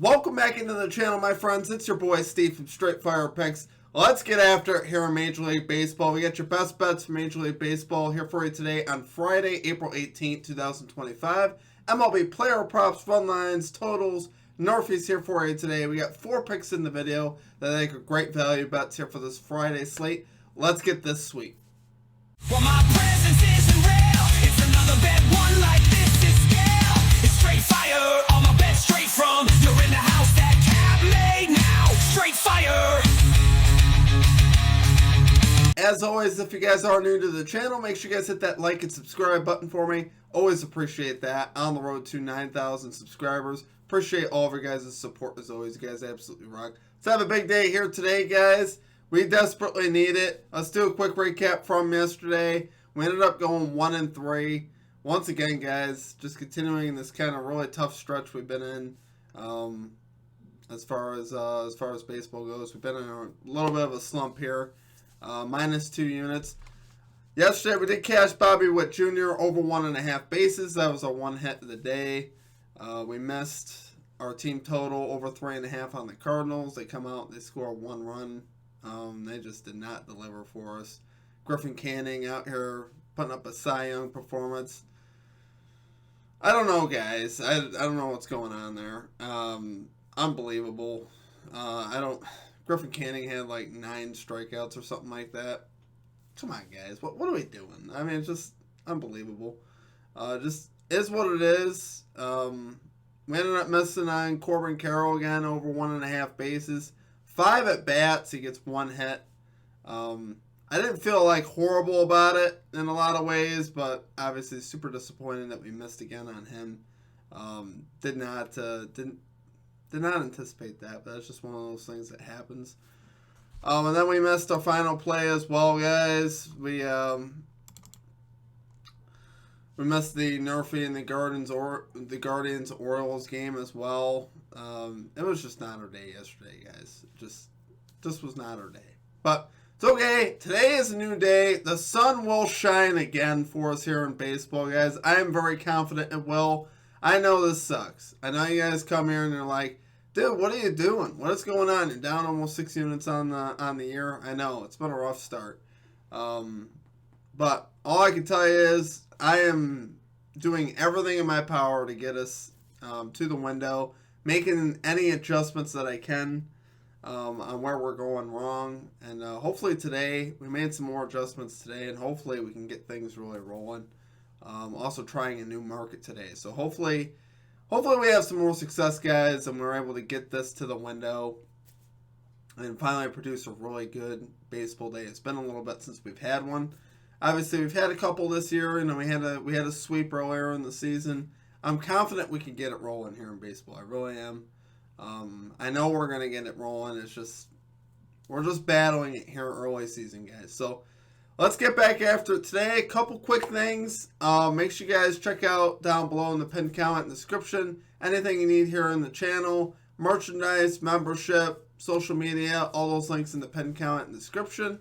Welcome back into the channel, my friends. It's your boy Steve from Straight Fire Picks. Let's get after it here in Major League Baseball. We got your best bets for Major League Baseball here for you today on Friday, April 18th, 2025. MLB player props, run lines, totals, Norfies here for you today. We got 4 picks in the video that I think are great value bets here for this Friday slate. Let's get this sweet. Well, my presence isn't real. It's another bad one like this is scale. It's straight fire. All my bets straight from. You're in the house that cab made now. Straight fire. As always, if you guys are new to the channel, make sure you guys hit that like and subscribe button for me. Always appreciate that. On the road to 9,000 subscribers. Appreciate all of your guys' support as always. You guys absolutely rock. Let's have a big day here today, guys. We desperately need it. Let's do a quick recap from yesterday. We ended up going 1-3. Once again, guys, just continuing this kind of really tough stretch we've been in. As far as baseball goes, we've been in a little bit of a slump here. -2 units. Yesterday we did cash Bobby Witt Jr. over 1.5 bases. That was our one hit of the day. We missed our team total over 3.5 on the Cardinals. They come out, they score 1 run. They just did not deliver for us. Griffin Canning out here putting up a Cy Young performance. I don't know, guys. I don't know what's going on there. Unbelievable. Griffin Canning had like 9 strikeouts or something like that. Come on, guys. What are we doing? I mean, it's just unbelievable. Just is what it is. We ended up missing on Corbin Carroll again over 1.5 bases. 5 at bats, he gets 1 hit. I didn't feel like horrible about it in a lot of ways, but obviously super disappointed that we missed again on him. Did not anticipate that, but that's just one of those things that happens. And then we missed our final play as well, guys. We missed the Nerfy and the Guardians Orioles game as well. It was just not our day yesterday, guys. Just was not our day. But it's okay. Today is a new day. The sun will shine again for us here in baseball, guys. I am very confident it will. I know this sucks. I know you guys come here and you're like, dude, what are you doing? What is going on? You're down almost 6 units on the year. I know it's been a rough start. But all I can tell you is I am doing everything in my power to get us to the window, making any adjustments that I can on where we're going wrong. And hopefully today, we made some more adjustments today, and hopefully we can get things really rolling. Also trying a new market today. So hopefully we have some more success, guys, and we're able to get this to the window and finally produce a really good baseball day. It's been a little bit since we've had one. Obviously, we've had a couple this year. You know, we had a sweep earlier in the season. I'm confident we can get it rolling here in baseball. I really am. I know we're gonna get it rolling. It's just we're just battling it here early season, guys. So let's get back after it today. A couple quick things. Make sure you guys check out down below in the pinned comment and description anything you need here in the channel, merchandise, membership, social media, all those links in the pinned comment and description.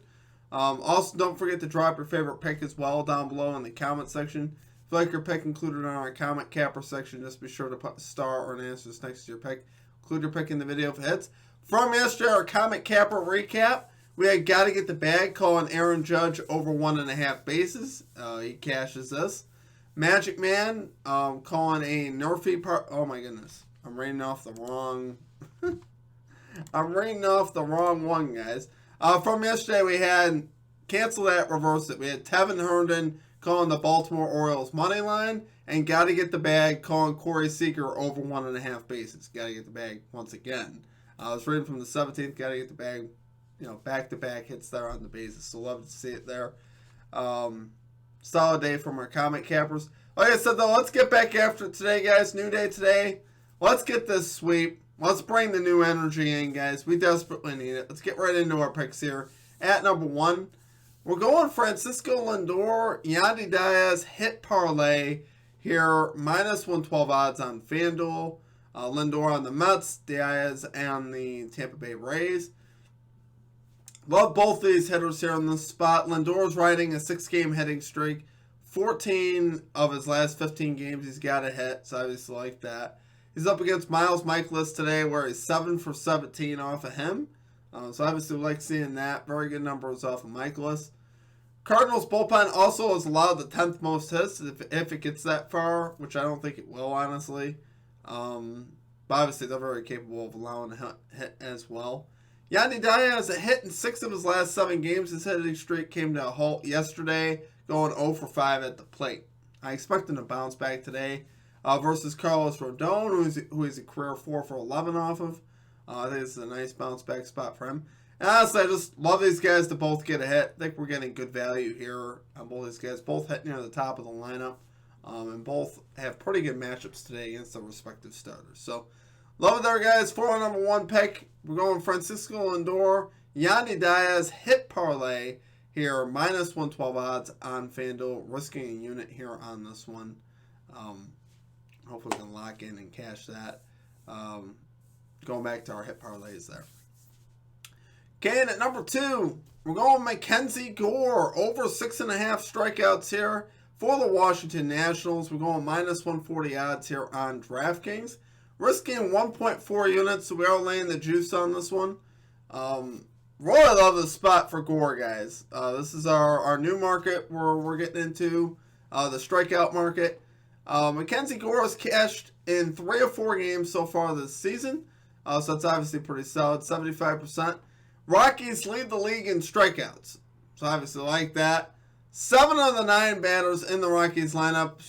Also, don't forget to drop your favorite pick as well down below in the comment section. If you like your pick included in our comment capper section, just be sure to put a star or an answer next to your pick. Include your pick in the video if it hits. From yesterday, our comment capper recap. We had got to get the bag calling Aaron Judge over 1.5 bases. He cashes this. Magic Man calling a Nerfy part. Oh my goodness, I'm reading off the wrong. I'm reading off the wrong one, guys. From yesterday, we had cancel that, reverse it. We had Tevin Herndon calling the Baltimore Orioles money line, and got to get the bag calling Corey Seager over 1.5 bases. Got to get the bag once again. I was reading from the 17th. Got to get the bag. You know, back-to-back hits there on the bases. So love to see it there. Solid day from our comment cappers. Like I said, though, let's get back after it today, guys. New day today. Let's get this sweep. Let's bring the new energy in, guys. We desperately need it. Let's get right into our picks here. At number 1, we're going Francisco Lindor, Yandy Diaz, hit parlay here. -112 odds on FanDuel. Lindor on the Mets, Diaz on the Tampa Bay Rays. Love both these hitters here on this spot. Lindor's riding a 6-game hitting streak. 14 of his last 15 games he's got a hit, so I obviously like that. He's up against Miles Michaelis today, where he's 7 for 17 off of him. So obviously we like seeing that. Very good numbers off of Michaelis. Cardinals bullpen also has allowed the 10th most hits if it gets that far, which I don't think it will, honestly. But obviously they're very capable of allowing a hit as well. Yandy Diaz a hit in 6 of his last 7 games. His hitting streak came to a halt yesterday, going 0 for 5 at the plate. I expect him to bounce back today versus Carlos Rodon, who is a career 4 for 11 off of. I think this is a nice bounce back spot for him. And honestly, I just love these guys to both get a hit. I think we're getting good value here on both these guys. Both hit near the top of the lineup. And both have pretty good matchups today against their respective starters. So, love it there, guys. For our number 1 pick, we're going Francisco Lindor, Yandy Diaz, hit parlay here, minus 112 odds on FanDuel. Risking a unit here on this one. Hopefully we can lock in and cash that. Going back to our hit parlays there. Okay, and at number 2, we're going Mackenzie Gore. Over 6.5 strikeouts here for the Washington Nationals. We're going minus 140 odds here on DraftKings. Risking 1.4 units, so we are laying the juice on this one. Really love this spot for Gore, guys. This is our new market where we're getting into the strikeout market. Mackenzie Gore has cashed in 3 of 4 games so far this season. So that's obviously pretty solid, 75%. Rockies lead the league in strikeouts. So obviously like that. 7 of the 9 batters in the Rockies lineup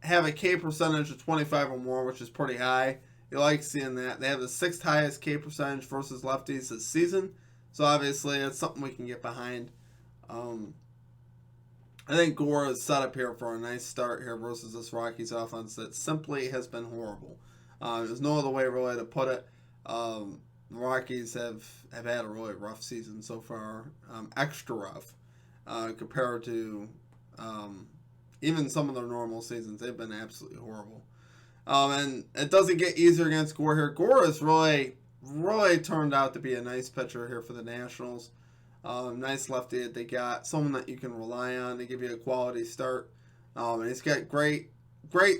have a K percentage of 25 or more, which is pretty high. You like seeing that. They have the 6th highest K percentage versus lefties this season. So obviously it's something we can get behind. I think Gore is set up here for a nice start here versus this Rockies offense that simply has been horrible. There's no other way really to put it. The Rockies have had a really rough season so far, extra rough compared to even some of their normal seasons. They've been absolutely horrible. And it doesn't get easier against Gore here. Gore has really turned out to be a nice pitcher here for the Nationals. Nice lefty that they got. Someone that you can rely on to give you a quality start. And he's got great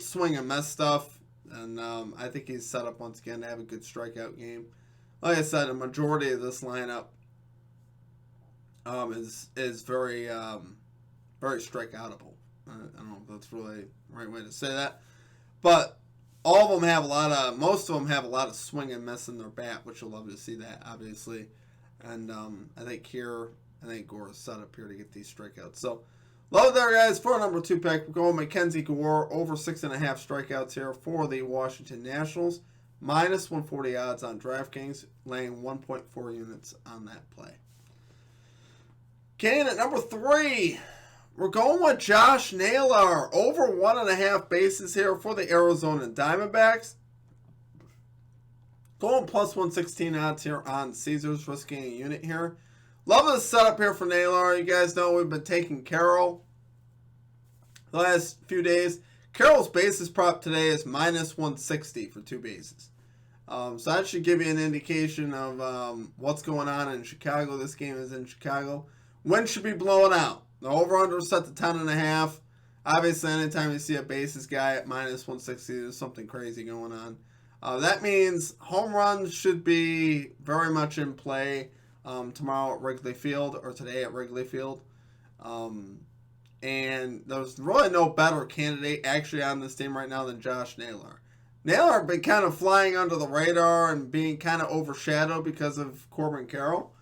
swing and miss stuff. And I think he's set up once again to have a good strikeout game. Like I said, a majority of this lineup is very strikeoutable. I don't know if that's really the right way to say that, but most of them have a lot of swing and miss in their bat, which you'll love to see that, obviously. And I think Gore is set up here to get these strikeouts. So, love it there, guys. For our number 2 pick, we're going Mackenzie Gore, over 6.5 strikeouts here for the Washington Nationals. Minus 140 odds on DraftKings, laying 1.4 units on that play. Okay, and at number 3, we're going with Josh Naylor. Over 1.5 bases here for the Arizona Diamondbacks. Going plus 116 odds here on Caesars, risking a unit here. Love this setup here for Naylor. You guys know we've been taking Carroll the last few days. Carroll's bases prop today is minus 160 for 2 bases. So that should give you an indication of what's going on in Chicago. This game is in Chicago. Wind should be blowing out. The over-under is set to 10.5. Obviously, anytime you see a bases guy at minus 160, there's something crazy going on. That means home runs should be very much in play tomorrow at Wrigley Field, or today at Wrigley Field. And there's really no better candidate actually on this team right now than Josh Naylor. Naylor has been kind of flying under the radar and being kind of overshadowed because of Corbin Carroll.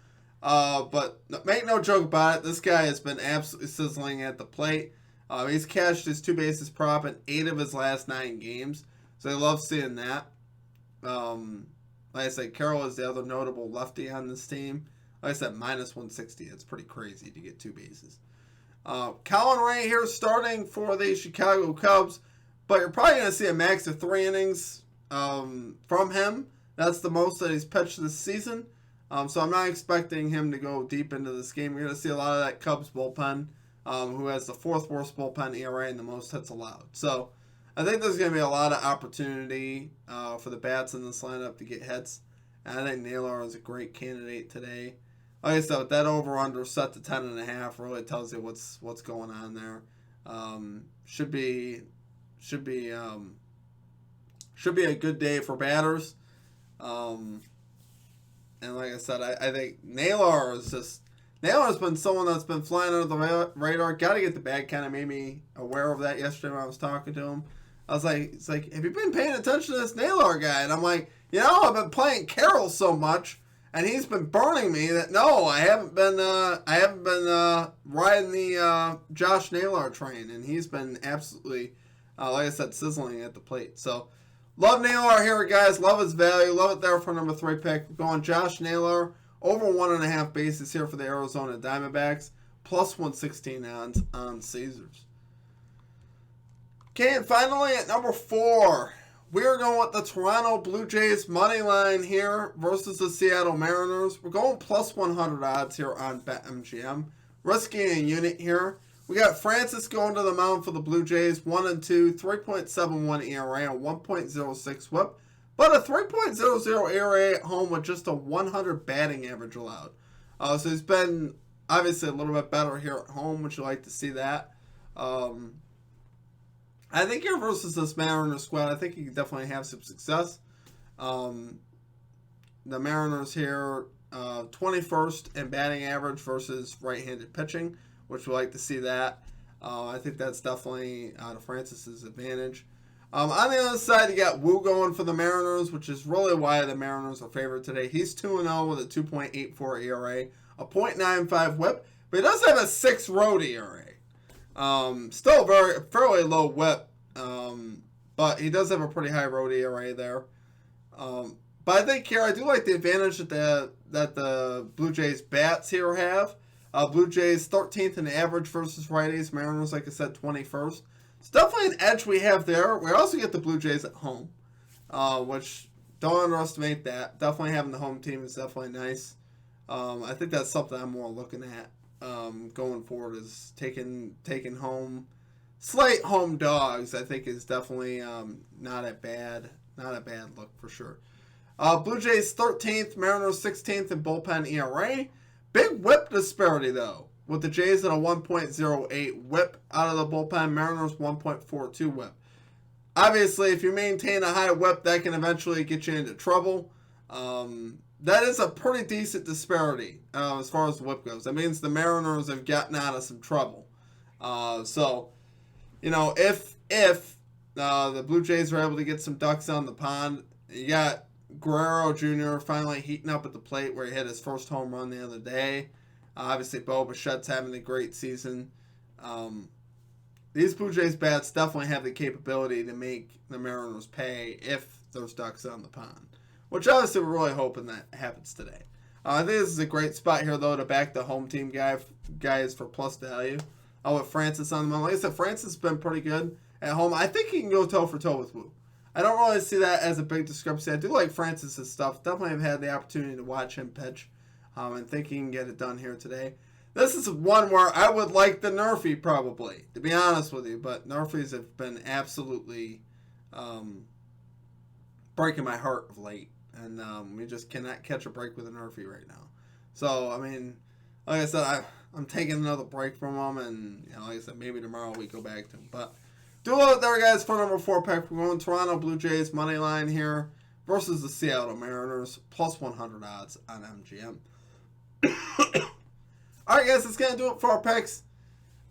But make no joke about it, this guy has been absolutely sizzling at the plate. He's cashed his 2 bases prop in 8 of his last 9 games. So I love seeing that. Like I said, Carroll is the other notable lefty on this team. Like I said, minus 160. It's pretty crazy to get 2 bases. Colin Ray here starting for the Chicago Cubs. But you're probably going to see a max of 3 innings from him. That's the most that he's pitched this season. So I'm not expecting him to go deep into this game. You're going to see a lot of that Cubs bullpen, who has the 4th worst bullpen ERA and the most hits allowed. So I think there's going to be a lot of opportunity for the bats in this lineup to get hits. And I think Naylor is a great candidate today. Like I said, with that over-under set to 10.5 really tells you what's going on there. Should be Should be a good day for batters. And like I said, I think Naylor's been someone that's been flying under the radar. Got to get the bag. Kind of made me aware of that yesterday when I was talking to him. I was like, it's like, have you been paying attention to this Naylor guy? And I'm like, I've been playing Carroll so much, and he's been burning me that no, I haven't been riding the Josh Naylor train, and he's been absolutely, like I said, sizzling at the plate. So, love Naylor here, guys. Love his value. Love it there for number 3 pick. We're going Josh Naylor over 1.5 bases here for the Arizona Diamondbacks, plus 116 odds on Caesars. Okay, and finally at number 4, we're going with the Toronto Blue Jays money line here versus the Seattle Mariners. We're going plus 100 odds here on BetMGM. Risking a unit here. We got Francis going to the mound for the Blue Jays, 1-2, 3.71 ERA, and 1.06 WHIP, but a 3.00 ERA at home with just a 100 batting average allowed. So he's been obviously a little bit better here at home. Would you like to see that? I think here versus this Mariners squad, I think he can definitely have some success. The Mariners here, 21st in batting average versus right-handed pitching, which we like to see that. I think that's definitely to Francis's advantage. On the other side, you got Wu going for the Mariners, which is really why the Mariners are favored today. He's 2-0 with a 2.84 ERA, a .95 WHIP, but he does have a 6 road ERA. Still fairly low WHIP, but he does have a pretty high road ERA there. But I think here I do like the advantage that the Blue Jays bats here have. Blue Jays 13th in average versus righties. Mariners, like I said, 21st. It's definitely an edge we have there. We also get the Blue Jays at home, which don't underestimate that. Definitely having the home team is definitely nice. I think that's something I'm more looking at going forward, is taking home slight home dogs. I think is definitely not a bad look for sure. Blue Jays 13th, Mariners 16th in bullpen ERA. Big whip disparity though, with the Jays at a 1.08 whip out of the bullpen, Mariners 1.42 whip. Obviously, if you maintain a high whip, that can eventually get you into trouble. That is a pretty decent disparity as far as the whip goes. That means the Mariners have gotten out of some trouble. So, if the Blue Jays are able to get some ducks on the pond, you got Guerrero Jr. finally heating up at the plate where he hit his first home run the other day. Obviously, Bo Bichette's having a great season. These Blue Jays bats definitely have the capability to make the Mariners pay if there's ducks on the pond, which obviously we're really hoping that happens today. I think this is a great spot here, though, to back the home team guys for plus value. With Francis on the mound. Like I said, Francis has been pretty good at home. I think he can go toe-for-toe with Wu. I don't really see that as a big discrepancy. I do like Francis's stuff. Definitely have had the opportunity to watch him pitch, and think he can get it done here today. This is one where I would like the Nerfy probably, to be honest with you. But Nerfies have been absolutely breaking my heart of late. And we just cannot catch a break with a Nerfy right now. So, I mean, like I said, I'm taking another break from them. And, like I said, maybe tomorrow we go back to them. But do it there, guys, for number 4 pick. We're going Toronto Blue Jays money line here versus the Seattle Mariners, plus 100 odds on MGM. Alright, guys, that's going to do it for our picks.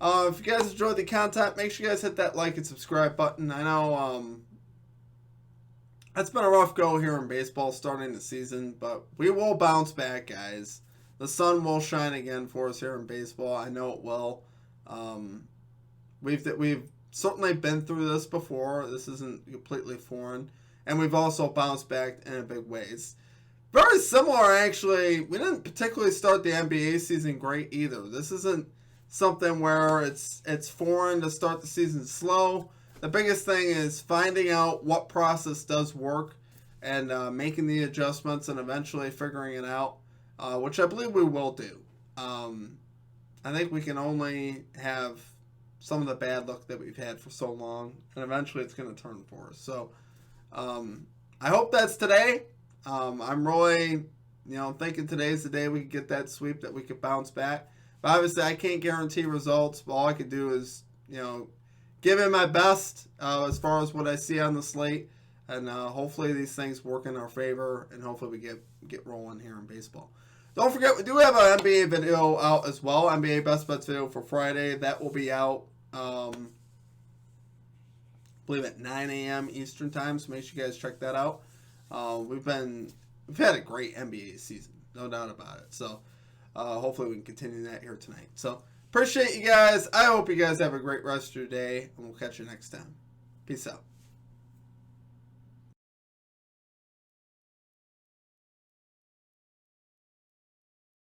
If you guys enjoyed the content, make sure you guys hit that like and subscribe button. I know it's been a rough go here in baseball starting the season, but we will bounce back, guys. The sun will shine again for us here in baseball. I know it will. We've certainly been through this before. This isn't completely foreign. And we've also bounced back in a big way. It's very similar, actually. We didn't particularly start the NBA season great either. This isn't something where it's foreign to start the season slow. The biggest thing is finding out what process does work and making the adjustments and eventually figuring it out, which I believe we will do. I think we can only have some of the bad luck that we've had for so long, and eventually it's going to turn for us. So I hope that's today. I'm really, thinking today's the day we can get that sweep, that we could bounce back. But obviously I can't guarantee results. But all I could do is, give it my best as far as what I see on the slate. And hopefully these things work in our favor, and hopefully we get rolling here in baseball. Don't forget, we do have an NBA video out as well. NBA Best Bets video for Friday. That will be out, I believe, at 9 a.m. Eastern Time, so make sure you guys check that out. We've had a great NBA season, no doubt about it. So hopefully we can continue that here tonight. So appreciate you guys. I hope you guys have a great rest of your day, and we'll catch you next time. Peace out.